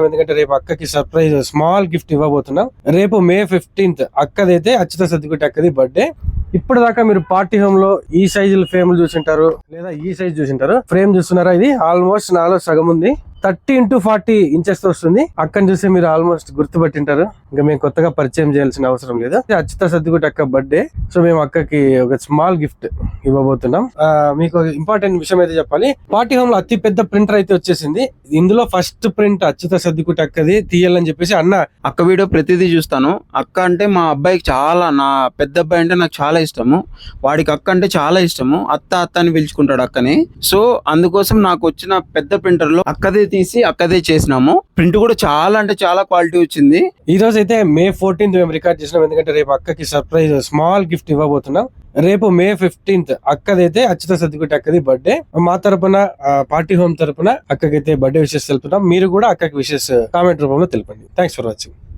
ఎందుకంటే రేపు అక్కకి సర్ప్రైజ్ స్మాల్ గిఫ్ట్ ఇవ్వబోతున్నాం. రేపు May 15th అక్కదైతే అచ్యుత సద్దిగుట్టి అక్కది బర్త్డే. ఇప్పుడు దాకా మీరు పార్టీ హోమ్ లో ఈ సైజుల ఫ్రేమ్లు చూసింటారు, లేదా ఈ సైజ్ చూసింటారు. ఫ్రేమ్ చూస్తున్నారా, ఇది ఆల్మోస్ట్ నాలో సగం ఉంది. 30x40 ఇంచెస్ తో వస్తుంది. అక్కని చూస్తే మీరు ఆల్మోస్ట్ గుర్తుపట్టింటారు. ఇంకా మేము కొత్తగా పరిచయం చేయాల్సిన అవసరం లేదు. అచ్యుత సద్దిగుట్టి అక్క బర్త్డే, సో మేము అక్కకి ఒక స్మాల్ గిఫ్ట్ ఇవ్వబోతున్నాం. మీకు ఇంపార్టెంట్ విషయం అయితే చెప్పాలి, పార్టీ హోమ్ లో అతి పెద్ద ప్రింటర్ అయితే వచ్చేసింది. ఇందులో ఫస్ట్ ప్రింట్ అచ్యుత సద్దిగుట్టి అక్కది తీయాలని చెప్పేసి అక్క వీడియో ప్రతిదీ చూస్తాను. అక్క అంటే మా అబ్బాయికి చాలా, నా పెద్ద అబ్బాయి అంటే నాకు చాలా ఇష్టము. వాడికి అక్క అంటే చాలా ఇష్టము. అత్త అత్త అని పిలుచుకుంటాడు అక్కని. సో అందుకోసం నాకు వచ్చిన పెద్ద ప్రింటర్ లో అక్కదే తీసి అక్కదే చేసినాము. ప్రింట్ కూడా చాలా అంటే చాలా క్వాలిటీ వచ్చింది. ఈ రోజు అయితే May 14th మేము రికార్డ్ చేసినాం. ఎందుకంటే రేపు అక్కకి సర్ప్రైజ్ స్మాల్ గిఫ్ట్ ఇవ్వబోతున్నాం. రేపు May 15th అక్కదైతే అచ్యుత సద్దిగుట్టి అక్కది బర్త్డే. మా తరపున పార్టీ హోమ్ తరపున అక్కకైతే బర్త్డే విషెస్ తెలుపుతున్నాం. మీరు కూడా అక్కకి విషెస్ కామెంట్ రూపంలో తెలపండి. Thanks for watching.